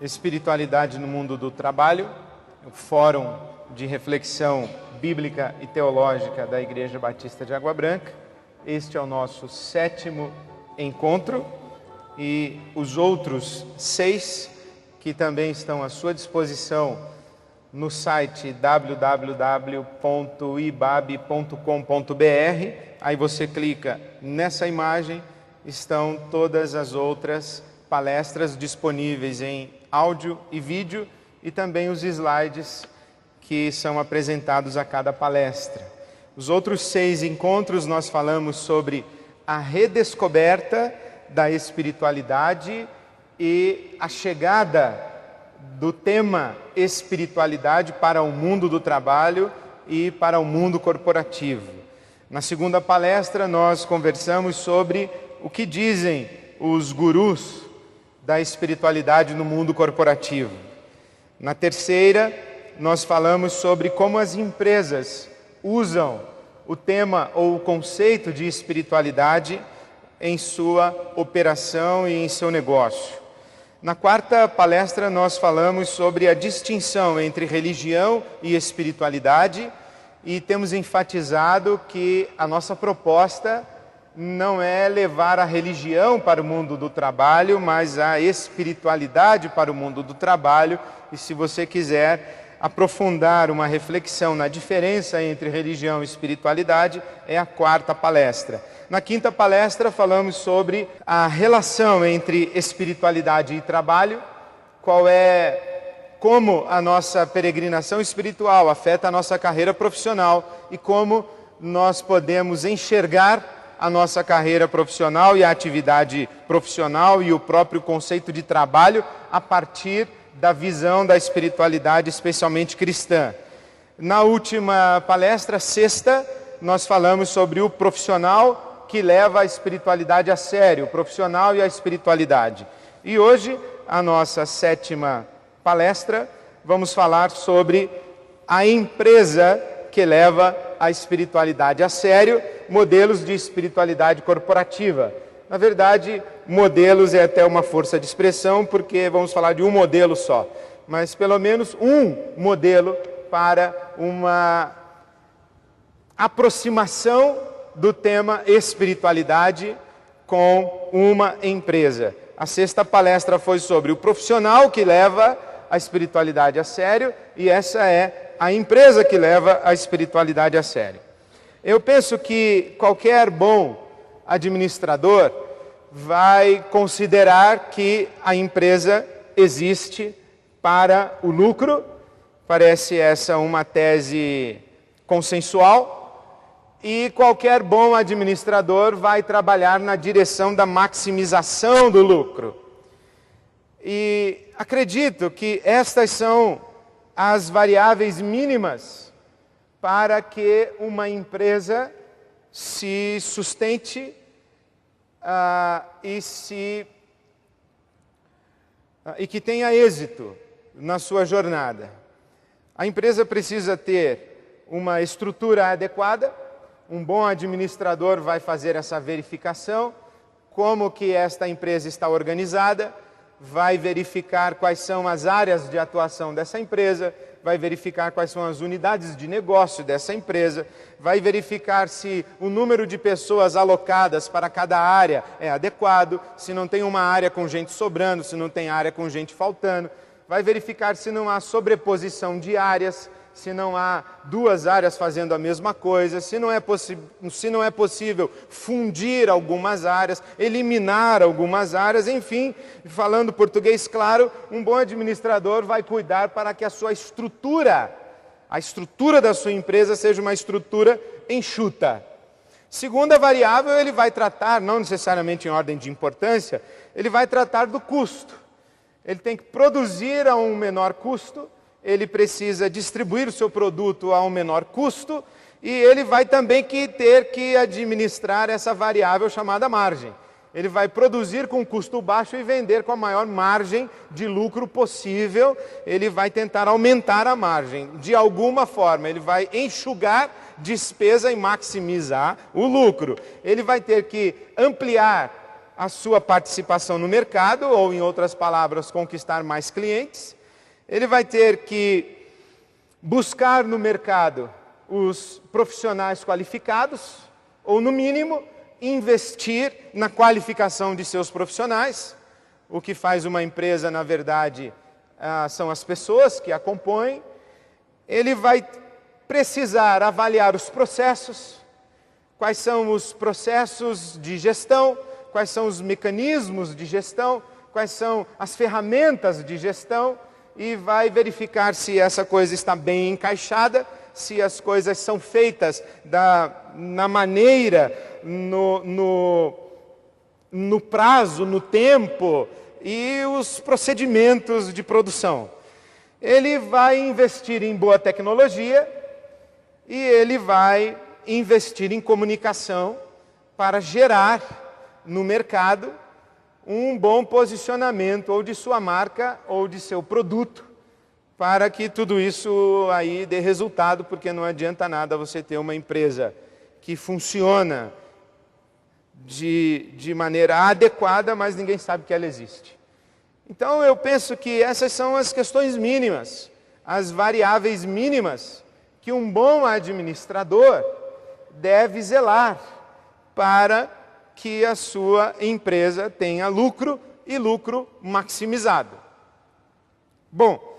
Espiritualidade no Mundo do Trabalho, o Fórum de Reflexão Bíblica e Teológica da Igreja Batista de Água Branca. Este é o nosso 7º encontro e os outros 6 que também estão à sua disposição no site www.ibab.com.br. Aí você clica nessa imagem, estão todas as outras palestras disponíveis em áudio e vídeo e também os slides que são apresentados a cada palestra. Os outros 6 encontros nós falamos sobre a redescoberta da espiritualidade e a chegada do tema espiritualidade para o mundo do trabalho e para o mundo corporativo. Na segunda palestra nós conversamos sobre o que dizem os gurus da espiritualidade no mundo corporativo. Na terceira, nós falamos sobre como as empresas usam o tema ou o conceito de espiritualidade em sua operação e em seu negócio. Na quarta palestra, nós falamos sobre a distinção entre religião e espiritualidade e temos enfatizado que a nossa proposta não é levar a religião para o mundo do trabalho, mas a espiritualidade para o mundo do trabalho. E se você quiser aprofundar uma reflexão na diferença entre religião e espiritualidade, é a quarta palestra. Na quinta palestra falamos sobre a relação entre espiritualidade e trabalho, como a nossa peregrinação espiritual afeta a nossa carreira profissional e como nós podemos enxergar a nossa carreira profissional e a atividade profissional e o próprio conceito de trabalho a partir da visão da espiritualidade, especialmente cristã. Na última palestra, sexta, nós falamos sobre o profissional que leva a espiritualidade a sério, o profissional e a espiritualidade. E hoje, a nossa 7ª palestra, vamos falar sobre a empresa que leva a espiritualidade a sério, modelos de espiritualidade corporativa. Na verdade, modelos é até uma força de expressão, porque vamos falar de um modelo só, mas pelo menos um modelo para uma aproximação do tema espiritualidade com uma empresa. A sexta palestra foi sobre o profissional que leva a espiritualidade a sério, e essa é a empresa que leva a espiritualidade a sério. Eu penso que qualquer bom administrador vai considerar que a empresa existe para o lucro. Parece essa uma tese consensual. E qualquer bom administrador vai trabalhar na direção da maximização do lucro. E acredito que estas são as variáveis mínimas para que uma empresa se sustente e que tenha êxito na sua jornada. A empresa precisa ter uma estrutura adequada. Um bom administrador vai fazer essa verificação, como que esta empresa está organizada, vai verificar quais são as áreas de atuação dessa empresa, vai verificar quais são as unidades de negócio dessa empresa, vai verificar se o número de pessoas alocadas para cada área é adequado, se não tem uma área com gente sobrando, se não tem área com gente faltando, vai verificar se não há sobreposição de áreas, se não há 2 áreas fazendo a mesma coisa, se não é possível fundir algumas áreas, eliminar algumas áreas, enfim, falando português claro, um bom administrador vai cuidar para que a estrutura da sua empresa seja uma estrutura enxuta. Segunda variável, ele vai tratar, não necessariamente em ordem de importância, ele vai tratar do custo. Ele tem que produzir a um menor custo, ele precisa distribuir o seu produto a um menor custo e ele vai também ter que administrar essa variável chamada margem. Ele vai produzir com custo baixo e vender com a maior margem de lucro possível. Ele vai tentar aumentar a margem. De alguma forma, ele vai enxugar despesa e maximizar o lucro. Ele vai ter que ampliar a sua participação no mercado, ou em outras palavras, conquistar mais clientes. Ele vai ter que buscar no mercado os profissionais qualificados, ou no mínimo, investir na qualificação de seus profissionais. O que faz uma empresa, na verdade, são as pessoas que a compõem. Ele vai precisar avaliar os processos, quais são os processos de gestão, quais são os mecanismos de gestão, quais são as ferramentas de gestão, e vai verificar se essa coisa está bem encaixada, se as coisas são feitas na maneira, no prazo, no tempo e os procedimentos de produção. Ele vai investir em boa tecnologia e ele vai investir em comunicação para gerar no mercado um bom posicionamento ou de sua marca ou de seu produto, para que tudo isso aí dê resultado, porque não adianta nada você ter uma empresa que funciona de maneira adequada, mas ninguém sabe que ela existe. Então eu penso que essas são as questões mínimas, as variáveis mínimas que um bom administrador deve zelar para que a sua empresa tenha lucro e lucro maximizado. Bom,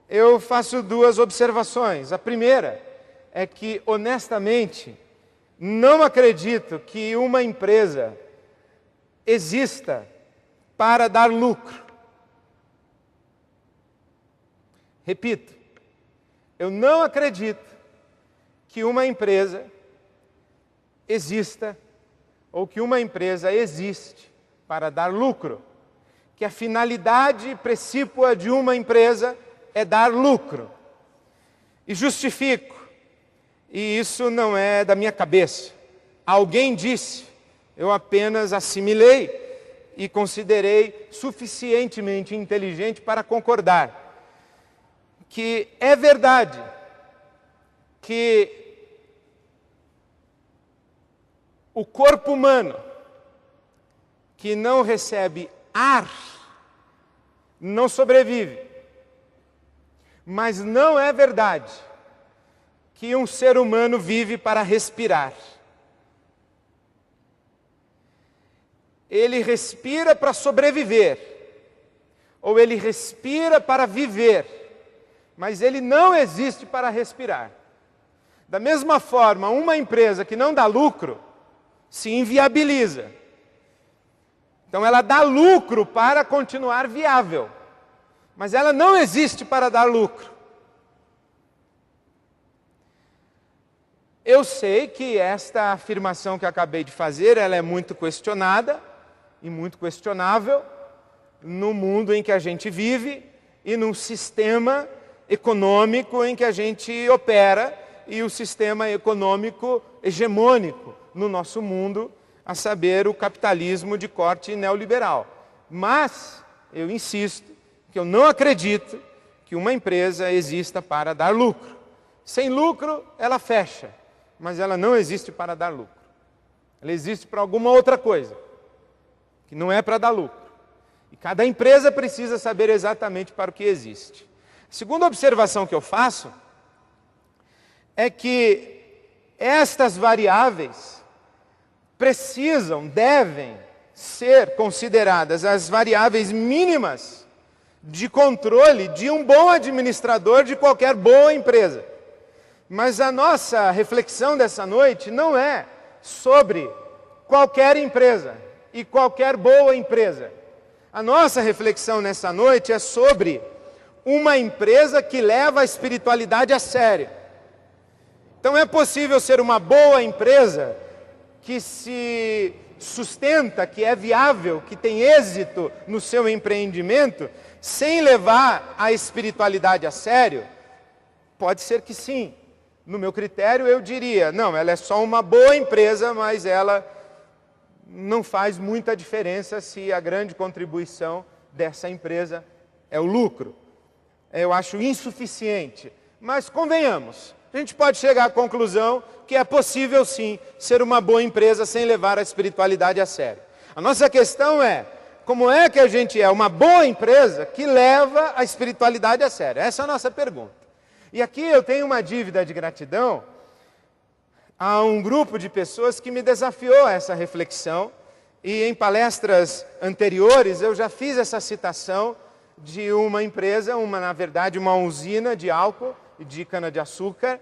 eu faço duas observações. A primeira é que, honestamente, não acredito que uma empresa exista para dar lucro. Repito, eu não acredito que uma empresa exista ou que uma empresa existe para dar lucro. Que a finalidade precípua de uma empresa é dar lucro. E justifico. E isso não é da minha cabeça. Alguém disse, eu apenas assimilei e considerei suficientemente inteligente para concordar. Que é verdade que o corpo humano que não recebe ar não sobrevive. Mas não é verdade que um ser humano vive para respirar. Ele respira para sobreviver, ou ele respira para viver, mas ele não existe para respirar. Da mesma forma, uma empresa que não dá lucro se inviabiliza. Então ela dá lucro para continuar viável, mas ela não existe para dar lucro. Eu sei que esta afirmação que acabei de fazer, ela é muito questionada e muito questionável no mundo em que a gente vive e num sistema econômico em que a gente opera, e o sistema econômico hegemônico no nosso mundo, a saber, o capitalismo de corte neoliberal. Mas eu insisto que eu não acredito que uma empresa exista para dar lucro. Sem lucro, ela fecha, mas ela não existe para dar lucro. Ela existe para alguma outra coisa, que não é para dar lucro. E cada empresa precisa saber exatamente para o que existe. A segunda observação que eu faço é que estas variáveis devem ser consideradas as variáveis mínimas de controle de um bom administrador de qualquer boa empresa. Mas a nossa reflexão dessa noite não é sobre qualquer empresa e qualquer boa empresa. A nossa reflexão nessa noite é sobre uma empresa que leva a espiritualidade a sério. Então é possível ser uma boa empresa que se sustenta, que é viável, que tem êxito no seu empreendimento, sem levar a espiritualidade a sério? Pode ser que sim. No meu critério, eu diria, não, ela é só uma boa empresa, mas ela não faz muita diferença se a grande contribuição dessa empresa é o lucro. Eu acho insuficiente. Mas convenhamos, a gente pode chegar à conclusão que é possível sim ser uma boa empresa sem levar a espiritualidade a sério. A nossa questão é, como é que a gente é uma boa empresa que leva a espiritualidade a sério? Essa é a nossa pergunta. E aqui eu tenho uma dívida de gratidão a um grupo de pessoas que me desafiou a essa reflexão. E em palestras anteriores eu já fiz essa citação de uma empresa, na verdade uma usina de álcool e de cana-de-açúcar,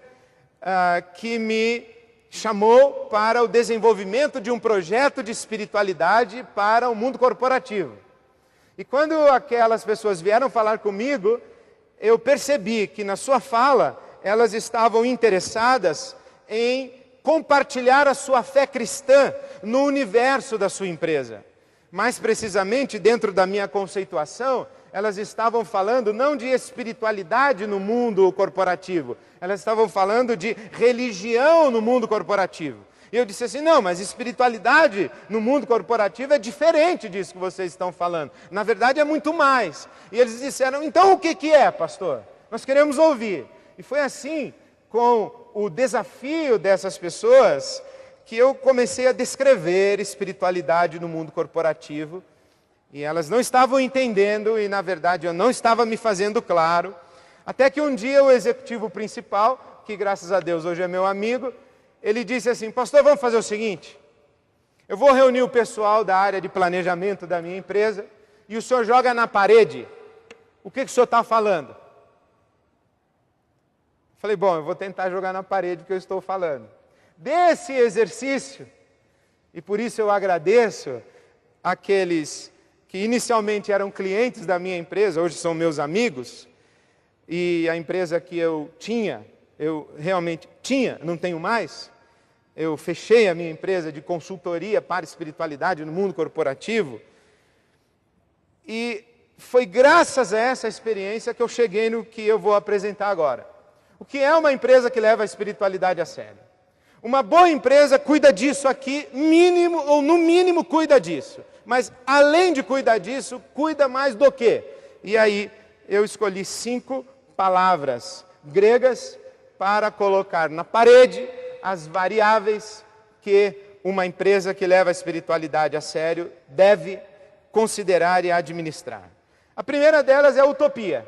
que me chamou para o desenvolvimento de um projeto de espiritualidade para o mundo corporativo. E quando aquelas pessoas vieram falar comigo, eu percebi que na sua fala elas estavam interessadas em compartilhar a sua fé cristã no universo da sua empresa. Mais precisamente, dentro da minha conceituação, elas estavam falando não de espiritualidade no mundo corporativo, elas estavam falando de religião no mundo corporativo. E eu disse assim, não, mas espiritualidade no mundo corporativo é diferente disso que vocês estão falando. Na verdade é muito mais. E eles disseram, então o que é, pastor? Nós queremos ouvir. E foi assim, com o desafio dessas pessoas, que eu comecei a descrever espiritualidade no mundo corporativo. E elas não estavam entendendo e, na verdade, eu não estava me fazendo claro. Até que um dia o executivo principal, que graças a Deus hoje é meu amigo, ele disse assim, pastor, vamos fazer o seguinte, eu vou reunir o pessoal da área de planejamento da minha empresa e o senhor joga na parede o que o senhor está falando. Falei, bom, eu vou tentar jogar na parede o que eu estou falando. Desse exercício, e por isso eu agradeço aqueles que inicialmente eram clientes da minha empresa, hoje são meus amigos, e a empresa que eu realmente tinha, não tenho mais, eu fechei a minha empresa de consultoria para espiritualidade no mundo corporativo, e foi graças a essa experiência que eu cheguei no que eu vou apresentar agora. O que é uma empresa que leva a espiritualidade a sério? Uma boa empresa cuida disso aqui, mínimo ou no mínimo cuida disso. Mas além de cuidar disso, cuida mais do quê? E aí eu escolhi 5 palavras gregas para colocar na parede as variáveis que uma empresa que leva a espiritualidade a sério deve considerar e administrar. A primeira delas é utopia.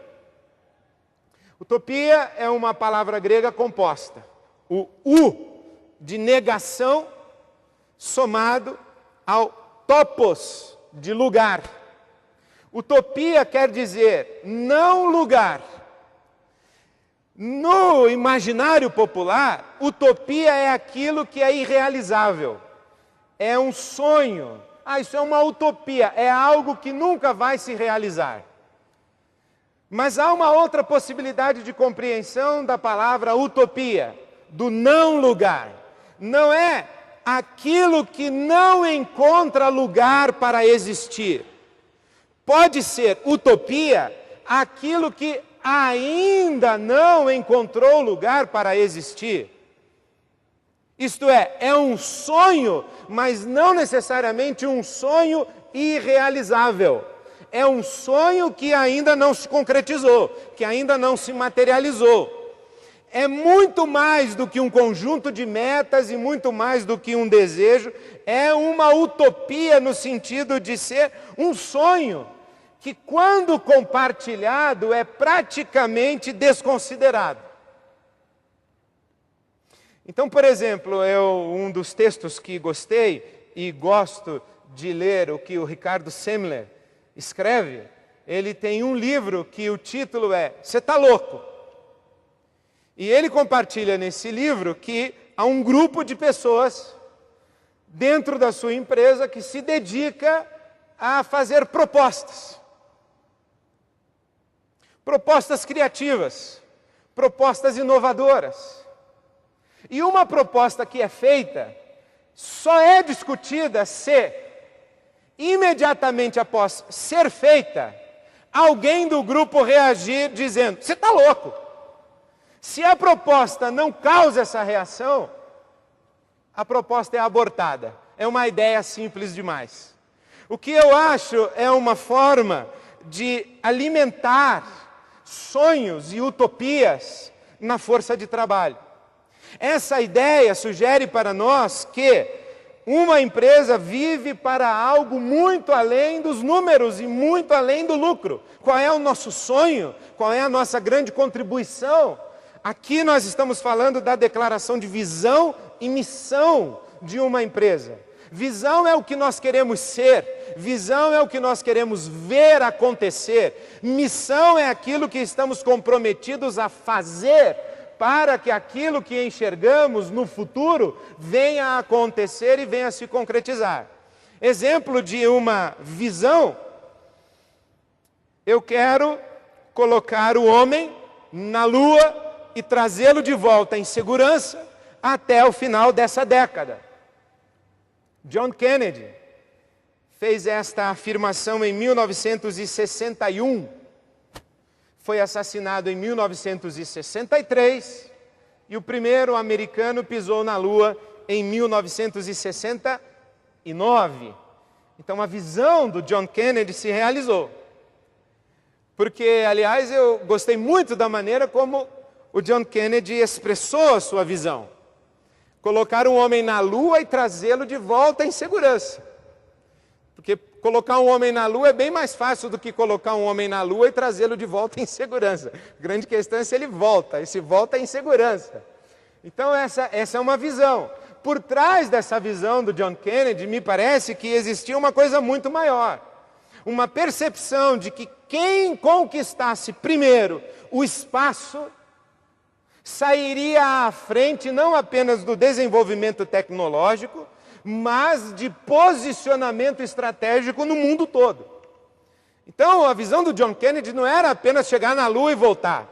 Utopia é uma palavra grega composta. O de negação somado ao topos de lugar. Utopia quer dizer não lugar. No imaginário popular, utopia é aquilo que é irrealizável. É um sonho. Isso é uma utopia. É algo que nunca vai se realizar. Mas há uma outra possibilidade de compreensão da palavra utopia, do não lugar. Não é aquilo que não encontra lugar para existir. Pode ser utopia aquilo que ainda não encontrou lugar para existir. Isto é um sonho, mas não necessariamente um sonho irrealizável. É um sonho que ainda não se concretizou, que ainda não se materializou. É muito mais do que um conjunto de metas e muito mais do que um desejo. É uma utopia no sentido de ser um sonho que, quando compartilhado, é praticamente desconsiderado. Então, por exemplo, um dos textos que gostei e gosto de ler, o que o Ricardo Semler escreve, ele tem um livro que o título é Você está louco? E ele compartilha nesse livro que há um grupo de pessoas dentro da sua empresa que se dedica a fazer propostas. Propostas criativas, propostas inovadoras. E uma proposta que é feita só é discutida se, imediatamente após ser feita, alguém do grupo reagir dizendo, você está louco. Se a proposta não causa essa reação, a proposta é abortada. É uma ideia simples demais. O que eu acho é uma forma de alimentar sonhos e utopias na força de trabalho. Essa ideia sugere para nós que uma empresa vive para algo muito além dos números e muito além do lucro. Qual é o nosso sonho? Qual é a nossa grande contribuição? Aqui nós estamos falando da declaração de visão e missão de uma empresa. Visão é o que nós queremos ser, visão é o que nós queremos ver acontecer, missão é aquilo que estamos comprometidos a fazer para que aquilo que enxergamos no futuro venha a acontecer e venha a se concretizar. Exemplo de uma visão: eu quero colocar o homem na Lua e trazê-lo de volta em segurança até o final dessa década. John Kennedy fez esta afirmação em 1961, foi assassinado em 1963 e o primeiro americano pisou na Lua em 1969. Então a visão do John Kennedy se realizou. Porque, aliás, eu gostei muito da maneira como o John Kennedy expressou a sua visão. Colocar um homem na Lua e trazê-lo de volta em segurança. Porque colocar um homem na Lua é bem mais fácil do que colocar um homem na Lua e trazê-lo de volta em segurança. A grande questão é se ele volta, e se volta em segurança. Então essa é uma visão. Por trás dessa visão do John Kennedy, me parece que existia uma coisa muito maior. Uma percepção de que quem conquistasse primeiro o espaço sairia à frente não apenas do desenvolvimento tecnológico, mas de posicionamento estratégico no mundo todo. Então, a visão do John Kennedy não era apenas chegar na Lua e voltar.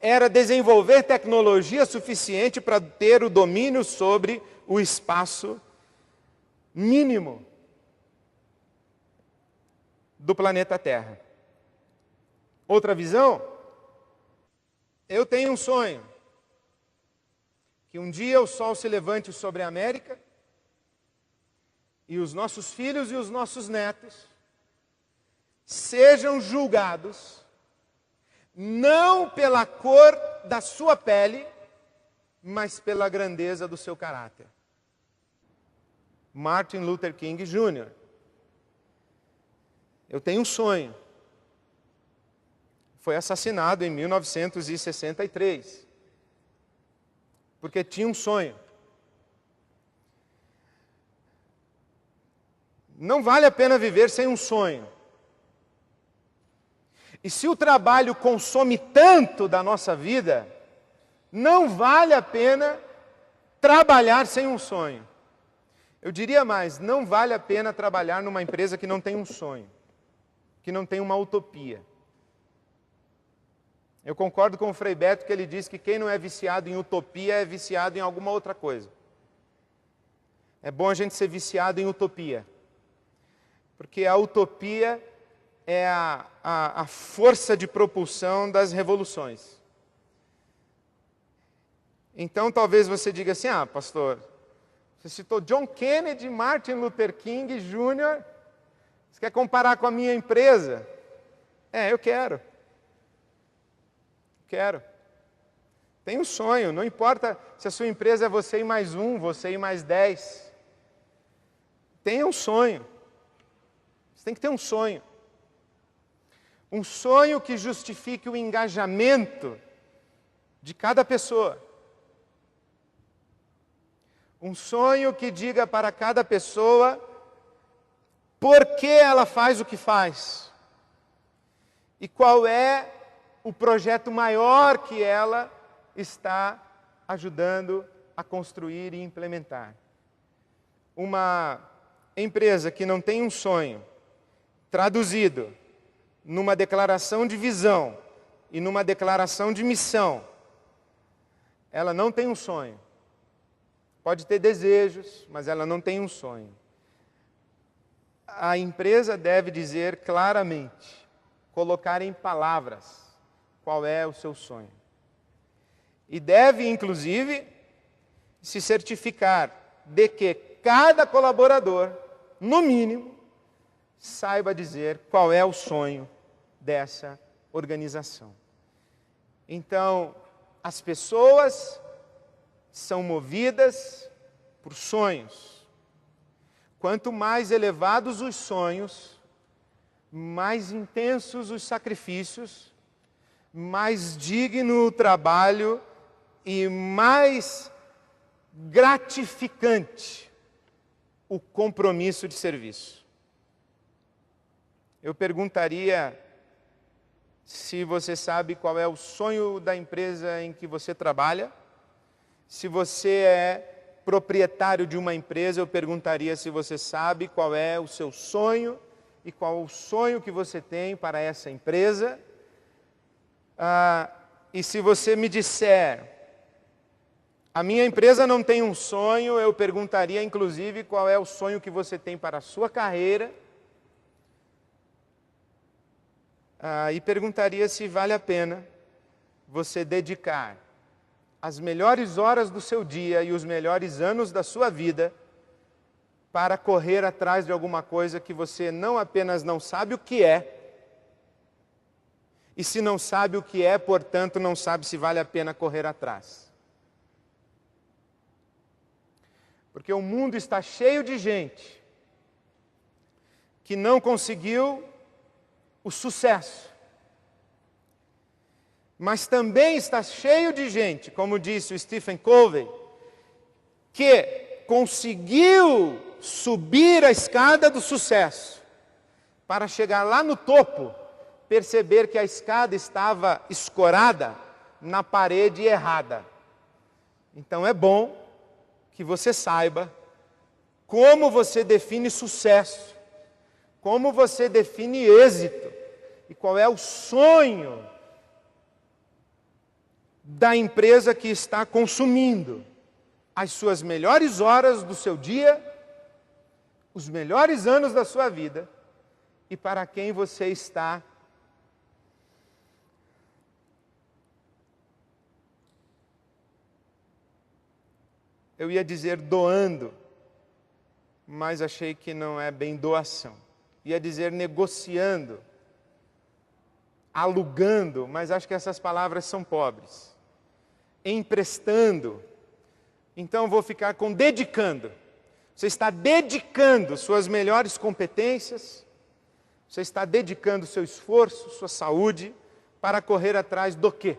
Era desenvolver tecnologia suficiente para ter o domínio sobre o espaço mínimo do planeta Terra. Outra visão: eu tenho um sonho. Que um dia o sol se levante sobre a América e os nossos filhos e os nossos netos sejam julgados não pela cor da sua pele, mas pela grandeza do seu caráter. Martin Luther King Jr. Eu tenho um sonho. Foi assassinado em 1963. Porque tinha um sonho. Não vale a pena viver sem um sonho. E se o trabalho consome tanto da nossa vida, não vale a pena trabalhar sem um sonho. Eu diria mais, não vale a pena trabalhar numa empresa que não tem um sonho, que não tem uma utopia. Eu concordo com o Frei Beto que ele diz que quem não é viciado em utopia é viciado em alguma outra coisa. É bom a gente ser viciado em utopia. Porque a utopia é a força de propulsão das revoluções. Então talvez você diga assim: ah, pastor, você citou John Kennedy, Martin Luther King Jr., você quer comparar com a minha empresa? Eu quero. Quero. Tem um sonho, não importa se a sua empresa é você e mais um, você e mais 10. Tenha um sonho. Você tem que ter um sonho. Um sonho que justifique o engajamento de cada pessoa. Um sonho que diga para cada pessoa por que ela faz o que faz. E qual é o projeto maior que ela está ajudando a construir e implementar. Uma empresa que não tem um sonho traduzido numa declaração de visão e numa declaração de missão, ela não tem um sonho. Pode ter desejos, mas ela não tem um sonho. A empresa deve dizer claramente, colocar em palavras, qual é o seu sonho. E deve, inclusive, se certificar de que cada colaborador, no mínimo, saiba dizer qual é o sonho dessa organização. Então, as pessoas são movidas por sonhos. Quanto mais elevados os sonhos, mais intensos os sacrifícios, mais digno o trabalho e mais gratificante o compromisso de serviço. Eu perguntaria se você sabe qual é o sonho da empresa em que você trabalha. Se você é proprietário de uma empresa, eu perguntaria se você sabe qual é o seu sonho e qual o sonho que você tem para essa empresa. E se você me disser, a minha empresa não tem um sonho, eu perguntaria inclusive qual é o sonho que você tem para a sua carreira. E perguntaria se vale a pena você dedicar as melhores horas do seu dia e os melhores anos da sua vida para correr atrás de alguma coisa que você não apenas não sabe o que é, e se não sabe o que é, portanto, não sabe se vale a pena correr atrás. Porque o mundo está cheio de gente que não conseguiu o sucesso. Mas também está cheio de gente, como disse o Stephen Covey, que conseguiu subir a escada do sucesso para chegar lá no topo, perceber que a escada estava escorada na parede errada. Então é bom que você saiba como você define sucesso, como você define êxito e qual é o sonho da empresa que está consumindo as suas melhores horas do seu dia, os melhores anos da sua vida e para quem você está eu ia dizer doando, mas achei que não é bem doação. Ia dizer negociando, alugando, mas acho que essas palavras são pobres. Emprestando. Então vou ficar com dedicando. Você está dedicando suas melhores competências, você está dedicando seu esforço, sua saúde, para correr atrás do quê?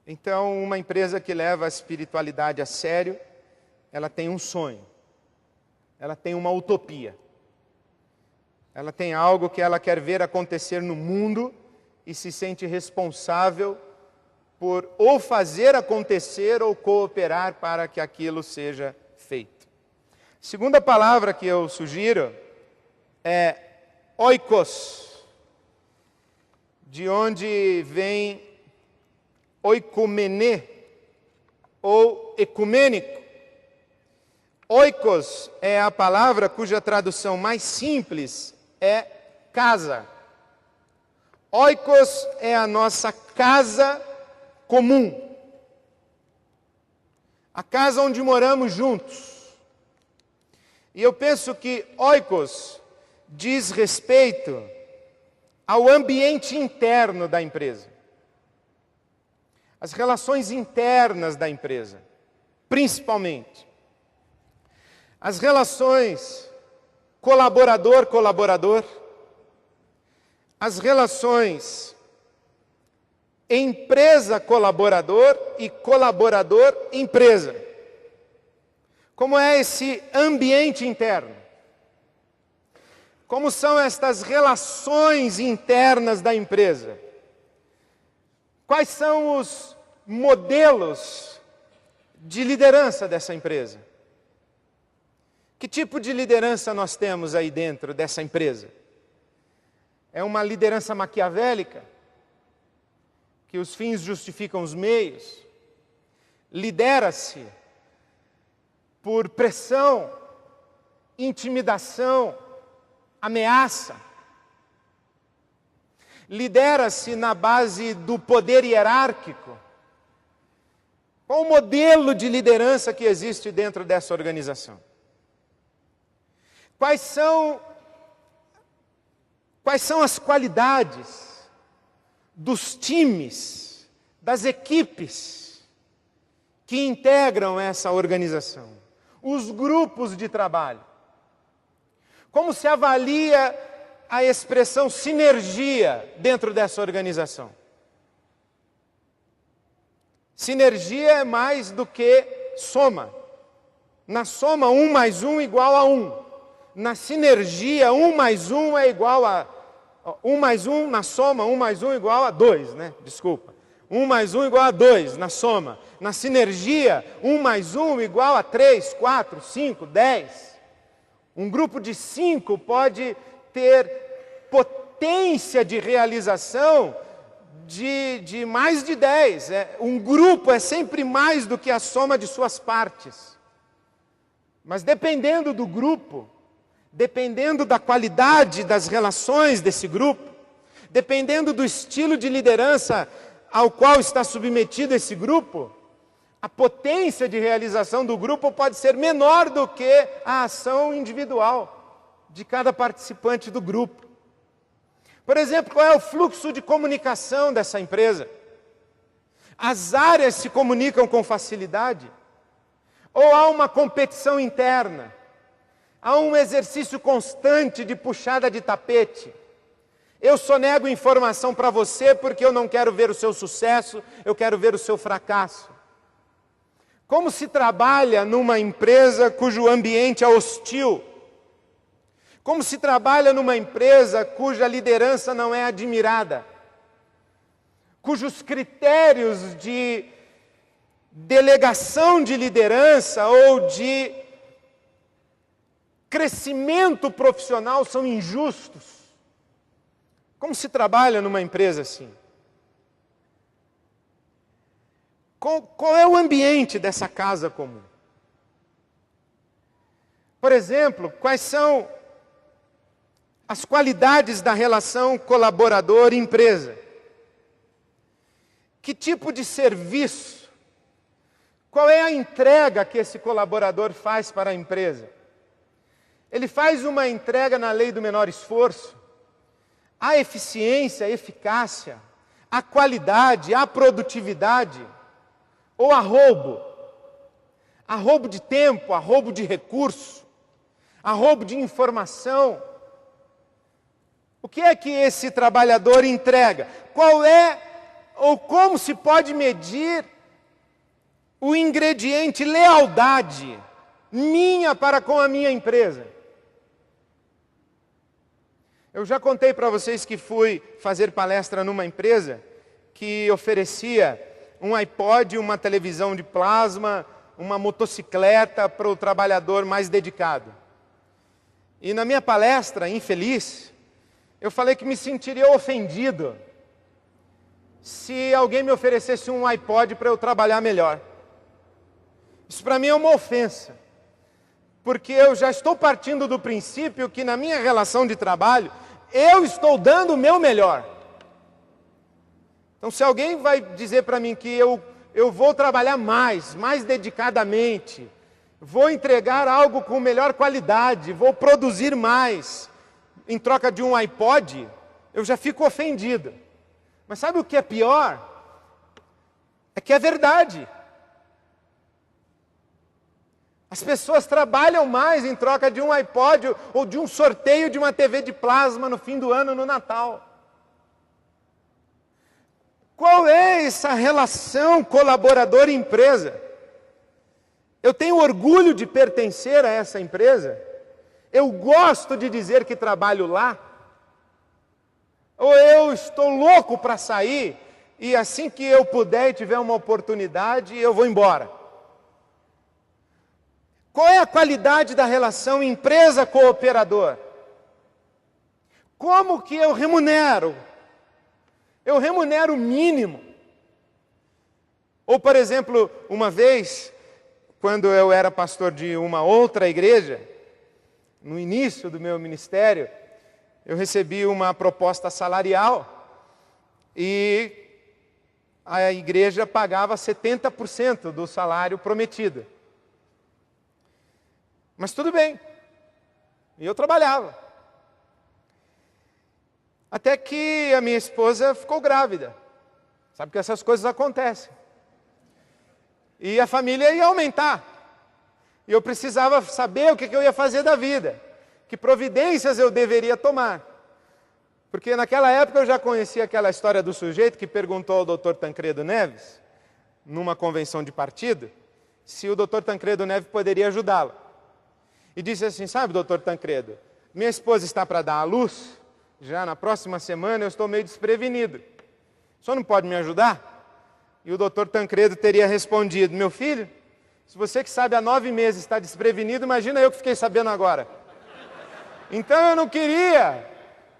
Então, uma empresa que leva a espiritualidade a sério, ela tem um sonho, ela tem uma utopia, ela tem algo que ela quer ver acontecer no mundo e se sente responsável por ou fazer acontecer ou cooperar para que aquilo seja feito. Segunda palavra que eu sugiro é oikos, de onde vem oikomené ou ecumênico. Oikos é a palavra cuja tradução mais simples é casa. Oikos é a nossa casa comum. A casa onde moramos juntos. E eu penso que oikos diz respeito ao ambiente interno da empresa. As relações internas da empresa, principalmente. As relações colaborador-colaborador. As relações empresa-colaborador e colaborador-empresa. Como é esse ambiente interno? Como são estas relações internas da empresa? Quais são os modelos de liderança dessa empresa? Que tipo de liderança nós temos aí dentro dessa empresa? É uma liderança maquiavélica, que os fins justificam os meios? Lidera-se por pressão, intimidação, ameaça? Lidera-se na base do poder hierárquico? Qual o modelo de liderança que existe dentro dessa organização? Quais são as qualidades dos times, das equipes que integram essa organização? Os grupos de trabalho. Como se avalia a expressão sinergia dentro dessa organização? Sinergia é mais do que soma. Na soma, 1 mais 1 igual a 1. Na sinergia, 1 mais 1 é igual a... 1 mais 1 na soma, 1 mais 1 igual a 2, né? Desculpa. 1 mais 1 igual a 2 na soma. Na sinergia, 1 mais 1 igual a 3, 4, 5, 10. Um grupo de 5 pode ter potência de realização de mais de 10. Um grupo é sempre mais do que a soma de suas partes. Mas dependendo do grupo, dependendo da qualidade das relações desse grupo, dependendo do estilo de liderança ao qual está submetido esse grupo, a potência de realização do grupo pode ser menor do que a ação individual de cada participante do grupo. Por exemplo, qual é o fluxo de comunicação dessa empresa? As áreas se comunicam com facilidade? Ou há uma competição interna? Há um exercício constante de puxada de tapete? Eu só nego informação para você porque eu não quero ver o seu sucesso, eu quero ver o seu fracasso. Como se trabalha numa empresa cujo ambiente é hostil? Como se trabalha numa empresa cuja liderança não é admirada? Cujos critérios de delegação de liderança ou de crescimento profissional são injustos? Como se trabalha numa empresa assim? Qual é o ambiente dessa casa comum? Por exemplo, quais são as qualidades da relação colaborador-empresa? Que tipo de serviço? Qual é a entrega que esse colaborador faz para a empresa? Ele faz uma entrega na lei do menor esforço? Há eficiência, eficácia, há qualidade, há produtividade? Ou há roubo? Há roubo de tempo, há roubo de recurso, há roubo de informação? O que é que esse trabalhador entrega? Qual é, ou como se pode medir o ingrediente lealdade minha para com a minha empresa? Eu já contei para vocês que fui fazer palestra numa empresa que oferecia um iPod, uma televisão de plasma, uma motocicleta para o trabalhador mais dedicado. E na minha palestra, infeliz, eu falei que me sentiria ofendido se alguém me oferecesse um iPod para eu trabalhar melhor. Isso para mim é uma ofensa, porque eu já estou partindo do princípio que na minha relação de trabalho, eu estou dando o meu melhor. Então se alguém vai dizer para mim que eu vou trabalhar mais dedicadamente, vou entregar algo com melhor qualidade, vou produzir mais, em troca de um iPod, eu já fico ofendido. Mas sabe o que é pior? É que é verdade. As pessoas trabalham mais em troca de um iPod ou de um sorteio de uma TV de plasma no fim do ano, no Natal. Qual é essa relação colaborador-empresa? Eu tenho orgulho de pertencer a essa empresa? Eu gosto de dizer que trabalho lá? Ou eu estou louco para sair e assim que eu puder e tiver uma oportunidade, eu vou embora? Qual é a qualidade da relação empresa-cooperador? Como que eu remunero? Eu remunero o mínimo. Ou, por exemplo, uma vez, quando eu era pastor de uma outra igreja, no início do meu ministério, eu recebi uma proposta salarial e a igreja pagava 70% do salário prometido. Mas tudo bem, e eu trabalhava. Até que a minha esposa ficou grávida. Sabe que essas coisas acontecem. E a família ia aumentar. E eu precisava saber o que eu ia fazer da vida, que providências eu deveria tomar. Porque naquela época eu já conhecia aquela história do sujeito que perguntou ao Dr. Tancredo Neves, numa convenção de partido, se o Dr. Tancredo Neves poderia ajudá-lo. E disse assim: sabe, Dr. Tancredo, minha esposa está para dar à luz, já na próxima semana eu estou meio desprevenido. O senhor não pode me ajudar? E o Dr. Tancredo teria respondido: meu filho, se você que sabe há 9 meses está desprevenido, imagina eu que fiquei sabendo agora. Então eu não queria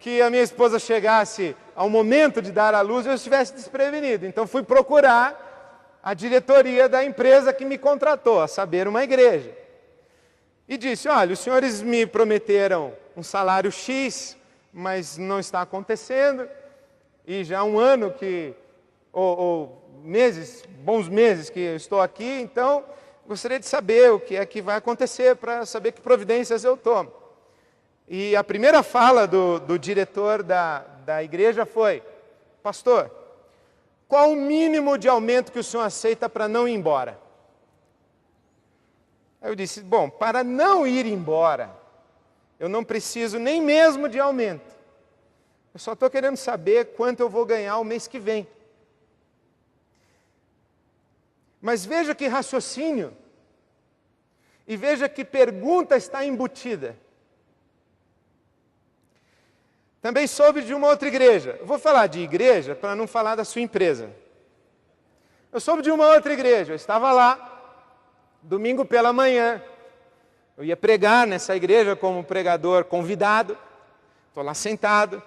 que a minha esposa chegasse ao momento de dar à luz e eu estivesse desprevenido. Então fui procurar a diretoria da empresa que me contratou, a saber, uma igreja. E disse: olha, os senhores me prometeram um salário X, mas não está acontecendo. E já há um ano que, ou meses, bons meses que eu estou aqui, então gostaria de saber o que é que vai acontecer para saber que providências eu tomo. E a primeira fala do diretor da igreja foi: pastor, qual o mínimo de aumento que o senhor aceita para não ir embora? Aí eu disse: bom, para não ir embora, eu não preciso nem mesmo de aumento. Eu só estou querendo saber quanto eu vou ganhar o mês que vem. Mas veja que raciocínio, e veja que pergunta está embutida. Também soube de uma outra igreja. Eu vou falar de igreja para não falar da sua empresa. Eu soube de uma outra igreja. Eu estava lá, domingo pela manhã. Eu ia pregar nessa igreja como pregador convidado. Estou lá sentado.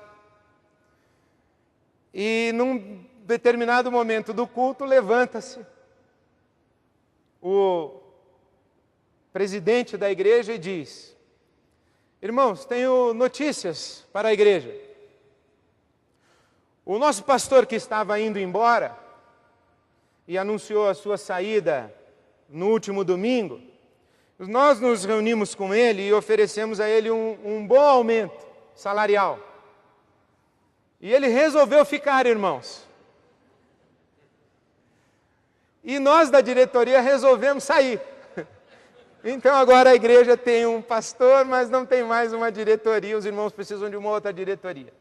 E num determinado momento do culto, levanta-se o presidente da igreja e diz: irmãos, tenho notícias para a igreja. O nosso pastor que estava indo embora e anunciou a sua saída no último domingo, nós nos reunimos com ele e oferecemos a ele um bom aumento salarial. E ele resolveu ficar, irmãos. E nós da diretoria resolvemos sair. Então agora a igreja tem um pastor, mas não tem mais uma diretoria, os irmãos precisam de uma outra diretoria.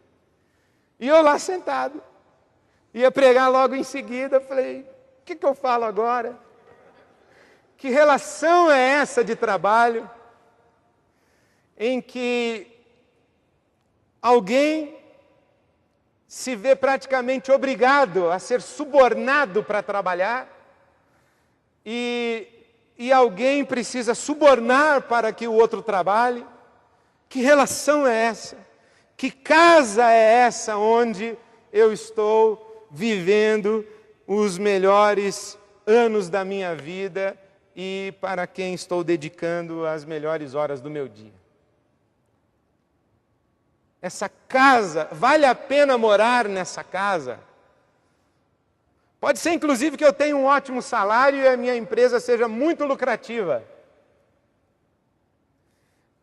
E eu lá sentado, ia pregar logo em seguida, falei: o que eu falo agora? Que relação é essa de trabalho em que alguém se vê praticamente obrigado a ser subornado para trabalhar e alguém precisa subornar para que o outro trabalhe? Que relação é essa? Que casa é essa onde eu estou vivendo os melhores anos da minha vida e para quem estou dedicando as melhores horas do meu dia? Essa casa, vale a pena morar nessa casa? Pode ser, inclusive, que eu tenha um ótimo salário e a minha empresa seja muito lucrativa.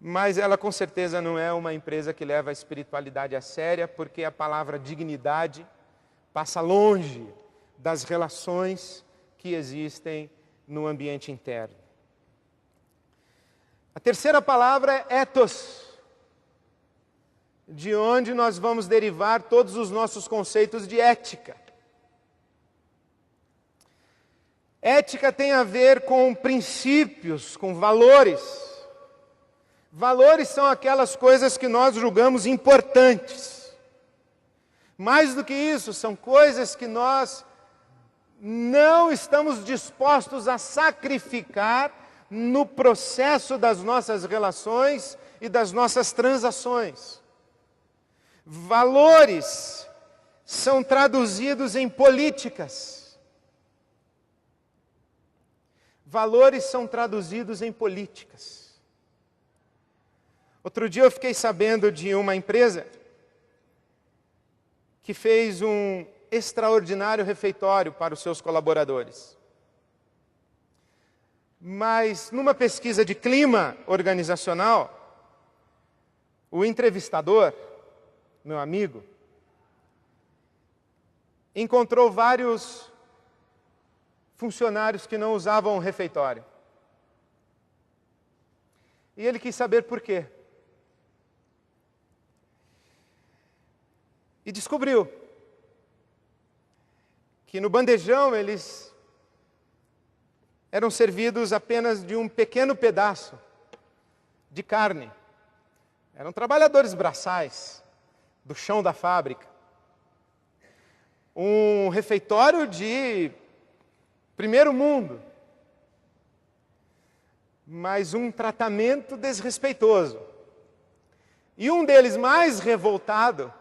Mas ela, com certeza, não é uma empresa que leva a espiritualidade a séria, porque a palavra dignidade passa longe das relações que existem no ambiente interno. A terceira palavra é ethos, de onde nós vamos derivar todos os nossos conceitos de ética. Ética tem a ver com princípios, com valores. Valores são aquelas coisas que nós julgamos importantes. Mais do que isso, são coisas que nós não estamos dispostos a sacrificar no processo das nossas relações e das nossas transações. Valores são traduzidos em políticas. Valores são traduzidos em políticas. Outro dia eu fiquei sabendo de uma empresa que fez um extraordinário refeitório para os seus colaboradores. Mas numa pesquisa de clima organizacional, o entrevistador, meu amigo, encontrou vários funcionários que não usavam o refeitório. E ele quis saber por quê. E descobriu que no bandejão eles eram servidos apenas de um pequeno pedaço de carne. Eram trabalhadores braçais do chão da fábrica. Um refeitório de primeiro mundo, mas um tratamento desrespeitoso. E um deles, mais revoltado,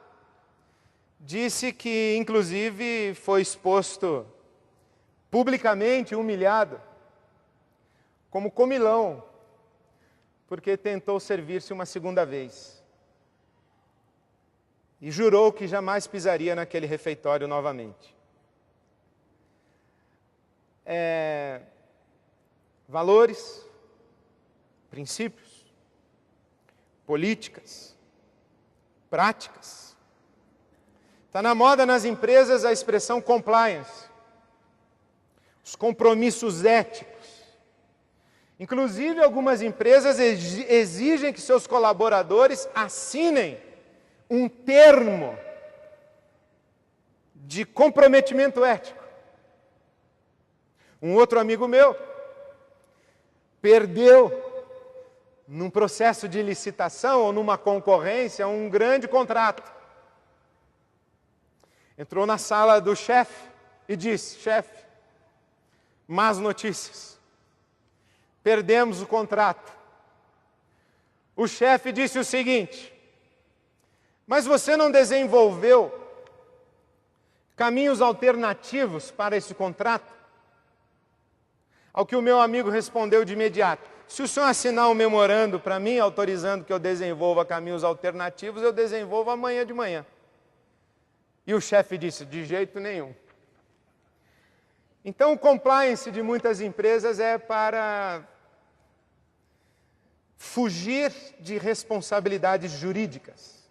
disse que, inclusive, foi exposto publicamente, humilhado, como comilão, porque tentou servir-se uma segunda vez. E jurou que jamais pisaria naquele refeitório novamente. Valores, princípios, políticas, práticas. Está na moda nas empresas a expressão compliance, os compromissos éticos. Inclusive, algumas empresas exigem que seus colaboradores assinem um termo de comprometimento ético. Um outro amigo meu perdeu, num processo de licitação ou numa concorrência, um grande contrato. Entrou na sala do chefe e disse: chefe, más notícias. Perdemos o contrato. O chefe disse o seguinte: mas você não desenvolveu caminhos alternativos para esse contrato? Ao que o meu amigo respondeu de imediato: se o senhor assinar um memorando para mim, autorizando que eu desenvolva caminhos alternativos, eu desenvolvo amanhã de manhã. E o chefe disse: de jeito nenhum. Então, o compliance de muitas empresas é para fugir de responsabilidades jurídicas.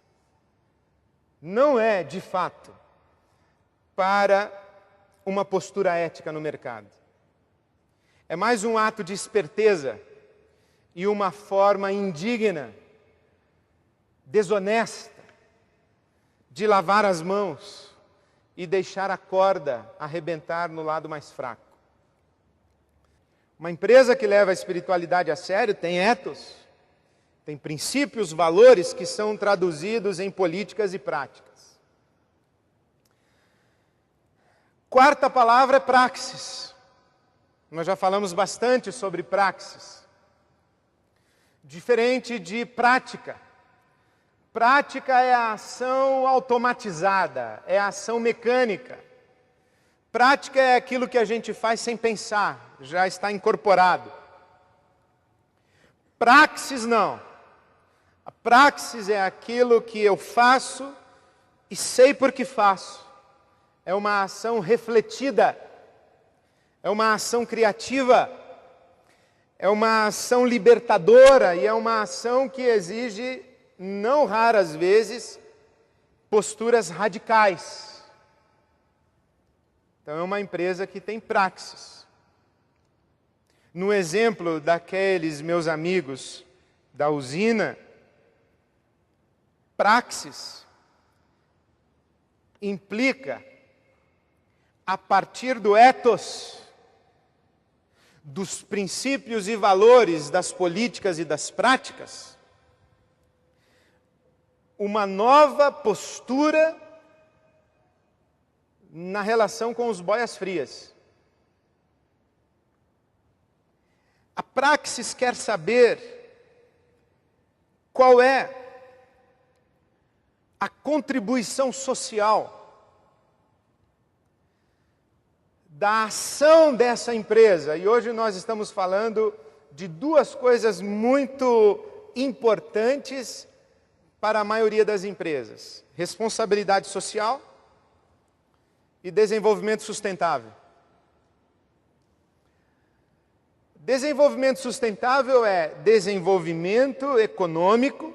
Não é, de fato, para uma postura ética no mercado. É mais um ato de esperteza e uma forma indigna, desonesta, de lavar as mãos e deixar a corda arrebentar no lado mais fraco. Uma empresa que leva a espiritualidade a sério tem ethos, tem princípios, valores que são traduzidos em políticas e práticas. Quarta palavra é praxis. Nós já falamos bastante sobre praxis. Diferente de prática. Prática é a ação automatizada, é a ação mecânica. Prática é aquilo que a gente faz sem pensar, já está incorporado. Praxis não. A praxis é aquilo que eu faço e sei por que faço. É uma ação refletida, é uma ação criativa, é uma ação libertadora e é uma ação que exige, não raras vezes, posturas radicais. Então é uma empresa que tem praxis. No exemplo daqueles meus amigos da usina, praxis implica, a partir do ethos, dos princípios e valores das políticas e das práticas, uma nova postura na relação com os boias frias. A praxis quer saber qual é a contribuição social da ação dessa empresa. E hoje nós estamos falando de duas coisas muito importantes para a maioria das empresas: responsabilidade social e desenvolvimento sustentável. Desenvolvimento sustentável é desenvolvimento econômico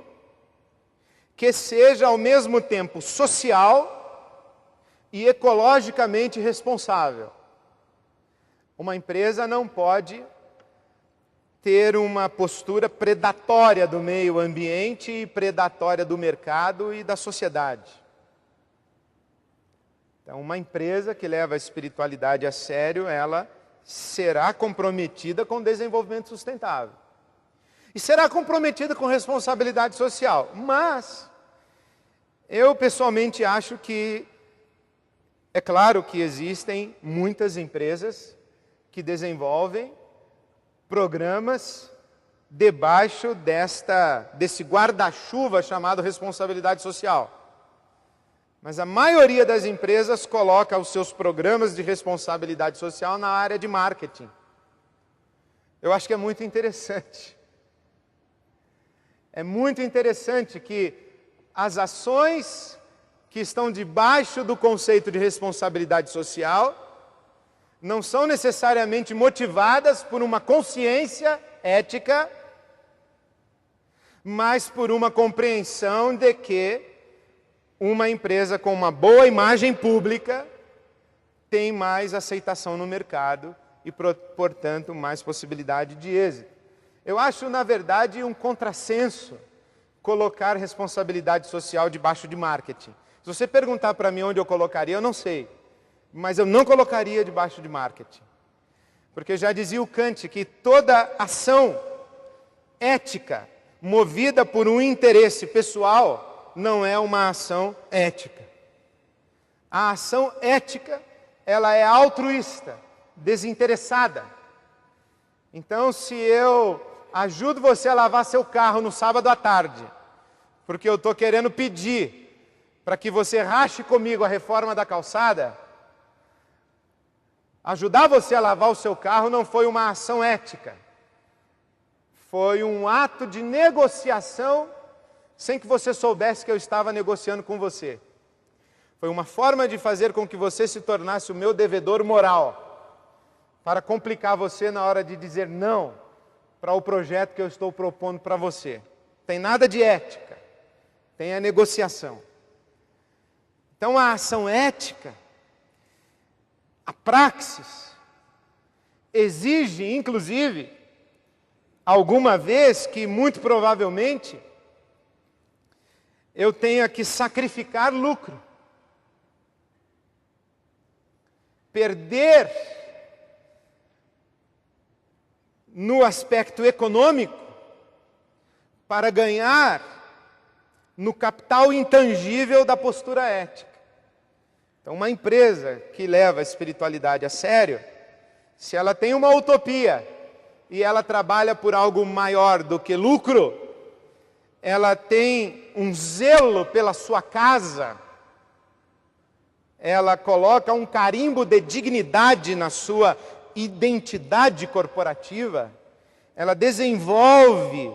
que seja ao mesmo tempo social e ecologicamente responsável. Uma empresa não pode ter uma postura predatória do meio ambiente e predatória do mercado e da sociedade. Então, uma empresa que leva a espiritualidade a sério, ela será comprometida com o desenvolvimento sustentável. E será comprometida com responsabilidade social. Mas, eu pessoalmente acho que, é claro que existem muitas empresas que desenvolvem programas debaixo desse guarda-chuva chamado responsabilidade social. Mas a maioria das empresas coloca os seus programas de responsabilidade social na área de marketing. Eu acho que é muito interessante. É muito interessante que as ações que estão debaixo do conceito de responsabilidade social não são necessariamente motivadas por uma consciência ética, mas por uma compreensão de que uma empresa com uma boa imagem pública tem mais aceitação no mercado e, portanto, mais possibilidade de êxito. Eu acho, na verdade, um contrassenso colocar responsabilidade social debaixo de marketing. Se você perguntar para mim onde eu colocaria, eu não sei. Mas eu não colocaria debaixo de marketing. Porque já dizia o Kant que toda ação ética movida por um interesse pessoal não é uma ação ética. A ação ética, ela é altruísta, desinteressada. Então, se eu ajudo você a lavar seu carro no sábado à tarde, porque eu estou querendo pedir para que você rache comigo a reforma da calçada, ajudar você a lavar o seu carro não foi uma ação ética. Foi um ato de negociação sem que você soubesse que eu estava negociando com você. Foi uma forma de fazer com que você se tornasse o meu devedor moral, para complicar você na hora de dizer não para o projeto que eu estou propondo para você. Tem nada de ética, tem a negociação. Então a ação ética, a praxis, exige, inclusive, alguma vez que, muito provavelmente, eu tenha que sacrificar lucro. Perder no aspecto econômico para ganhar no capital intangível da postura ética. Então, uma empresa que leva a espiritualidade a sério, se ela tem uma utopia e ela trabalha por algo maior do que lucro, ela tem um zelo pela sua casa, ela coloca um carimbo de dignidade na sua identidade corporativa, ela desenvolve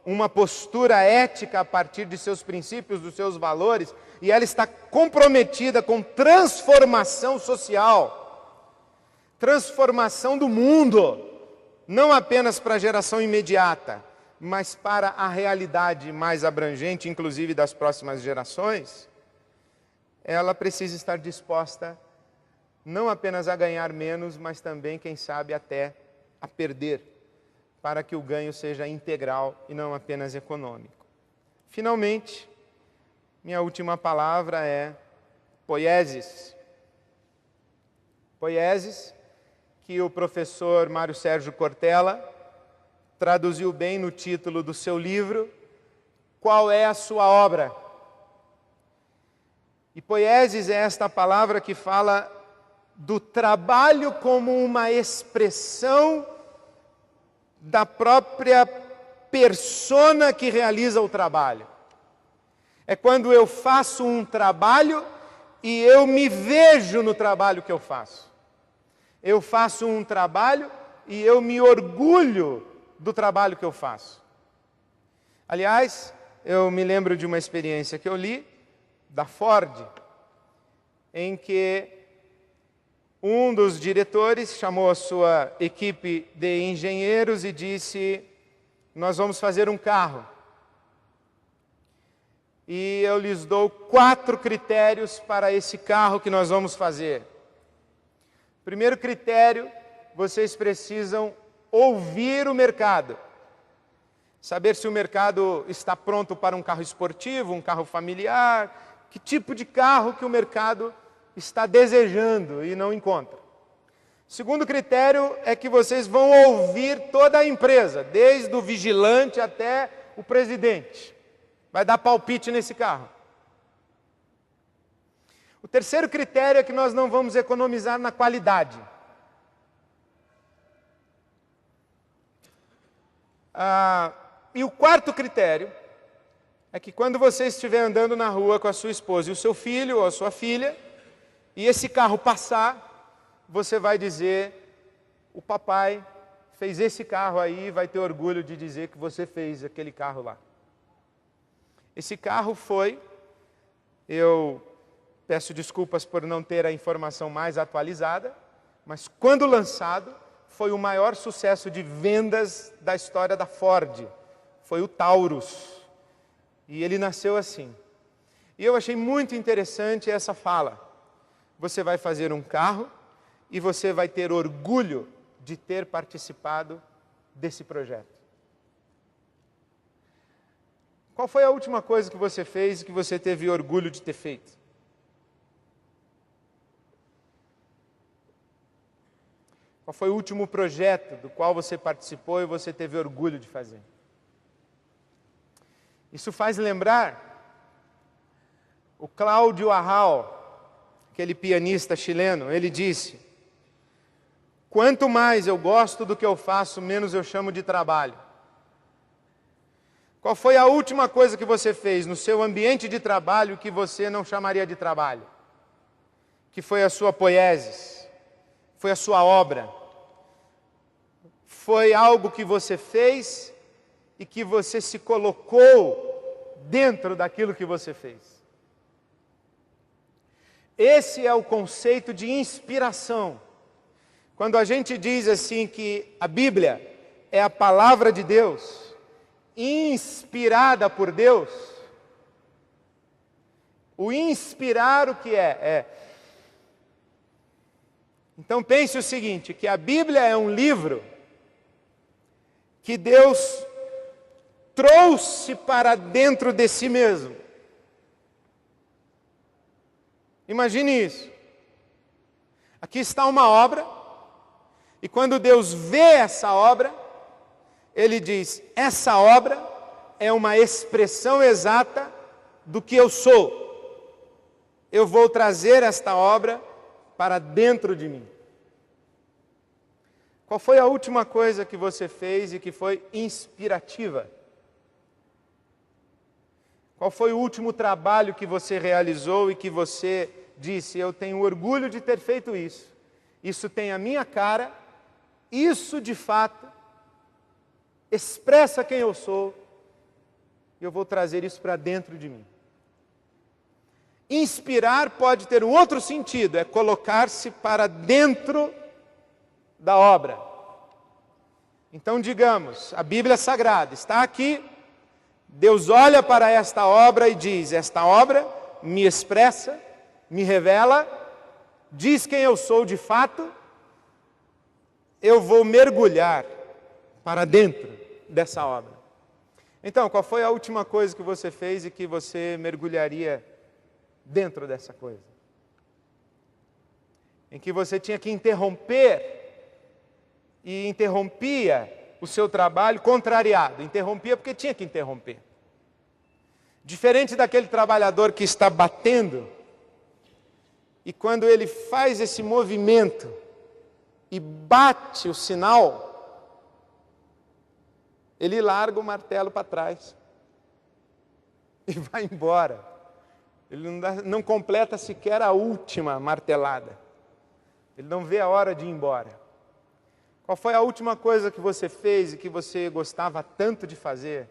uma postura ética a partir de seus princípios, dos seus valores, e ela está comprometida com transformação social, transformação do mundo, não apenas para a geração imediata, mas para a realidade mais abrangente, inclusive das próximas gerações. Ela precisa estar disposta não apenas a ganhar menos, mas também, quem sabe, até a perder, para que o ganho seja integral e não apenas econômico. Finalmente, minha última palavra é poiesis. Poiesis, que o professor Mário Sérgio Cortella traduziu bem no título do seu livro, Qual é a sua obra? E poiesis é esta palavra que fala do trabalho como uma expressão da própria persona que realiza o trabalho. É quando eu faço um trabalho e eu me vejo no trabalho que eu faço. Eu faço um trabalho e eu me orgulho do trabalho que eu faço. Aliás, eu me lembro de uma experiência que eu li, da Ford, em que um dos diretores chamou a sua equipe de engenheiros e disse: nós vamos fazer um carro. E eu lhes dou 4 critérios para esse carro que nós vamos fazer. Primeiro critério, vocês precisam ouvir o mercado. Saber se o mercado está pronto para um carro esportivo, um carro familiar, que tipo de carro que o mercado está desejando e não encontra. Segundo critério é que vocês vão ouvir toda a empresa, desde o vigilante até o presidente. Vai dar palpite nesse carro. O terceiro critério é que nós não vamos economizar na qualidade. E o quarto critério é que quando você estiver andando na rua com a sua esposa e o seu filho ou a sua filha, e esse carro passar, você vai dizer, o papai fez esse carro aí, vai ter orgulho de dizer que você fez aquele carro lá. Esse carro foi, eu peço desculpas por não ter a informação mais atualizada, mas quando lançado, foi o maior sucesso de vendas da história da Ford. Foi o Taurus. E ele nasceu assim. E eu achei muito interessante essa fala. Você vai fazer um carro e você vai ter orgulho de ter participado desse projeto. Qual foi a última coisa que você fez e que você teve orgulho de ter feito? Qual foi o último projeto do qual você participou e você teve orgulho de fazer? Isso faz lembrar o Cláudio Arrau, aquele pianista chileno. Ele disse, quanto mais eu gosto do que eu faço, menos eu chamo de trabalho. Qual foi a última coisa que você fez no seu ambiente de trabalho que você não chamaria de trabalho? Que foi a sua poiesis, foi a sua obra, foi algo que você fez e que você se colocou dentro daquilo que você fez. Esse é o conceito de inspiração. Quando a gente diz assim que a Bíblia é a palavra de Deus, inspirada por Deus, o inspirar o que é? Então pense o seguinte, que a Bíblia é um livro que Deus trouxe para dentro de si mesmo. Imagine isso. Aqui está uma obra, e quando Deus vê essa obra, Ele diz, essa obra é uma expressão exata do que eu sou. Eu vou trazer esta obra para dentro de mim. Qual foi a última coisa que você fez e que foi inspirativa? Qual foi o último trabalho que você realizou e que você disse, eu tenho orgulho de ter feito isso. Isso tem a minha cara, isso de fato expressa quem eu sou, e eu vou trazer isso para dentro de mim. Inspirar pode ter um outro sentido, é colocar-se para dentro da obra. Então digamos, a Bíblia Sagrada está aqui, Deus olha para esta obra e diz, esta obra me expressa, me revela, diz quem eu sou de fato, eu vou mergulhar para dentro dessa obra. Então, qual foi a última coisa que você fez e que você mergulharia dentro dessa coisa? Em que você tinha que interromper e interrompia o seu trabalho contrariado. Interrompia porque tinha que interromper. Diferente daquele trabalhador que está batendo e quando ele faz esse movimento e bate o sinal, ele larga o martelo para trás e vai embora. Ele não completa sequer a última martelada. Ele não vê a hora de ir embora. Qual foi a última coisa que você fez e que você gostava tanto de fazer?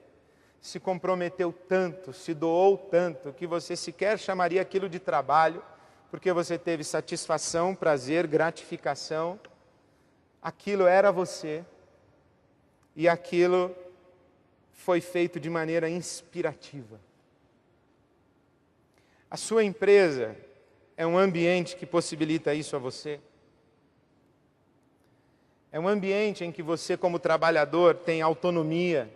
Se comprometeu tanto, se doou tanto, que você sequer chamaria aquilo de trabalho, porque você teve satisfação, prazer, gratificação. Aquilo era você. E aquilo foi feito de maneira inspirativa. A sua empresa é um ambiente que possibilita isso a você? É um ambiente em que você, como trabalhador, tem autonomia,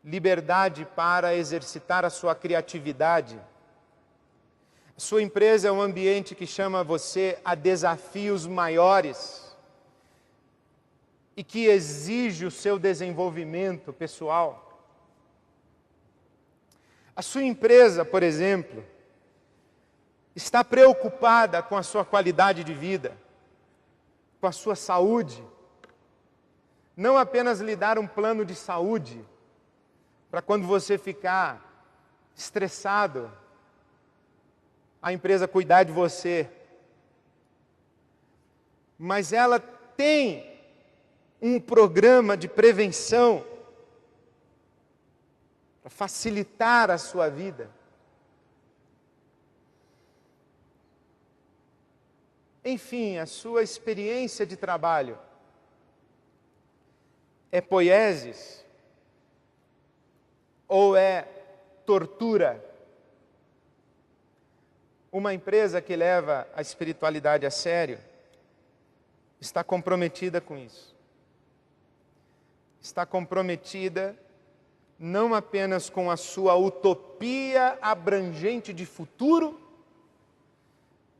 liberdade para exercitar a sua criatividade. A sua empresa é um ambiente que chama você a desafios maiores e que exige o seu desenvolvimento pessoal. A sua empresa, por exemplo, está preocupada com a sua qualidade de vida, com a sua saúde. Não apenas lhe dar um plano de saúde, para quando você ficar estressado, a empresa cuidar de você. Mas ela tem um programa de prevenção para facilitar a sua vida. Enfim, a sua experiência de trabalho é poieses ou é tortura? Uma empresa que leva a espiritualidade a sério está comprometida com isso. Está comprometida não apenas com a sua utopia abrangente de futuro,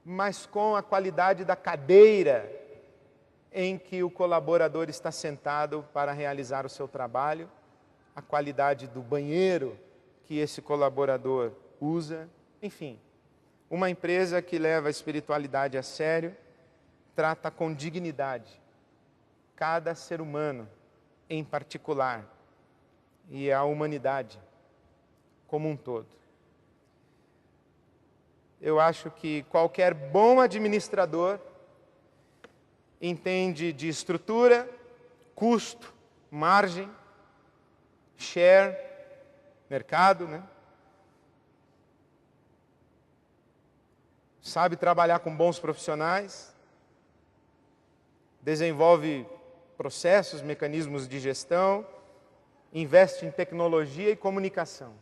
mas com a qualidade da cadeira em que o colaborador está sentado para realizar o seu trabalho, a qualidade do banheiro que esse colaborador usa, enfim. Uma empresa que leva a espiritualidade a sério, trata com dignidade cada ser humano em particular e a humanidade como um todo. Eu acho que qualquer bom administrador entende de estrutura, custo, margem, share, mercado, né? Sabe trabalhar com bons profissionais, desenvolve processos, mecanismos de gestão, investe em tecnologia e comunicação.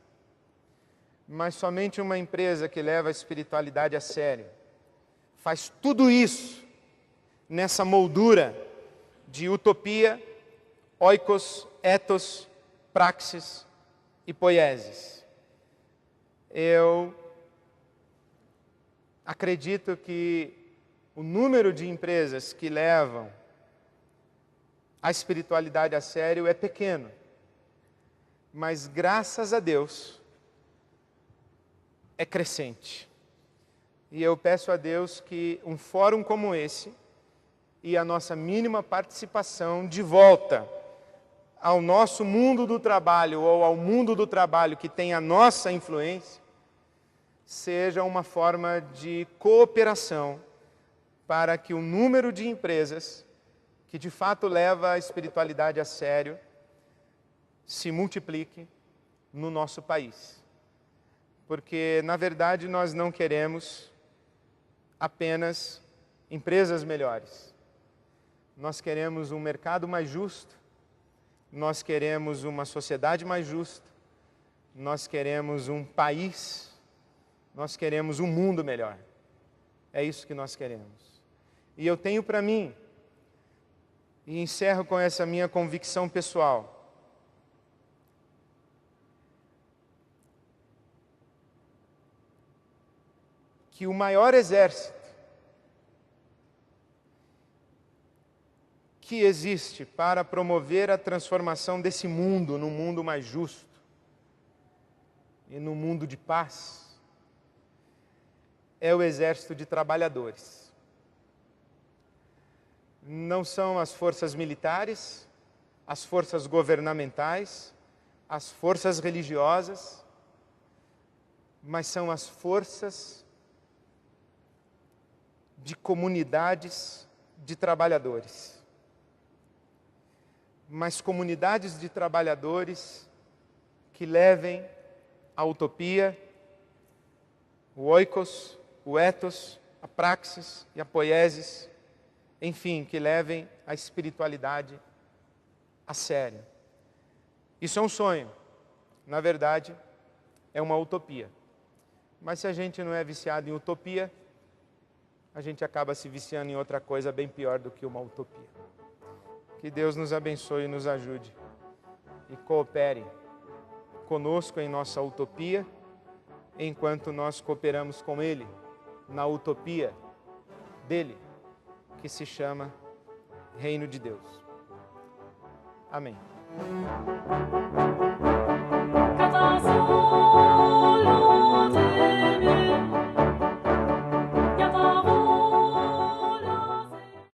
Mas somente uma empresa que leva a espiritualidade a sério faz tudo isso nessa moldura de utopia, oikos, ethos, praxis e poieses. Eu acredito que o número de empresas que levam a espiritualidade a sério é pequeno, mas graças a Deus é crescente. E eu peço a Deus que um fórum como esse e a nossa mínima participação de volta ao nosso mundo do trabalho ou ao mundo do trabalho que tem a nossa influência, seja uma forma de cooperação para que o número de empresas que de fato leva a espiritualidade a sério se multiplique no nosso país. Porque, na verdade, nós não queremos apenas empresas melhores. Nós queremos um mercado mais justo, nós queremos uma sociedade mais justa, nós queremos um país, nós queremos um mundo melhor. É isso que nós queremos. E eu tenho para mim, e encerro com essa minha convicção pessoal, que o maior exército que existe para promover a transformação desse mundo num mundo mais justo e num mundo de paz é o exército de trabalhadores. Não são as forças militares, as forças governamentais, as forças religiosas, mas são as forças de comunidades de trabalhadores. Mas comunidades de trabalhadores que levem a utopia, o oikos, o ethos, a praxis e a poiesis, enfim, que levem a espiritualidade a sério. Isso é um sonho. Na verdade, é uma utopia. Mas se a gente não é viciado em utopia, a gente acaba se viciando em outra coisa bem pior do que uma utopia. Que Deus nos abençoe e nos ajude e coopere conosco em nossa utopia, enquanto nós cooperamos com Ele na utopia dele, que se chama Reino de Deus. Amém.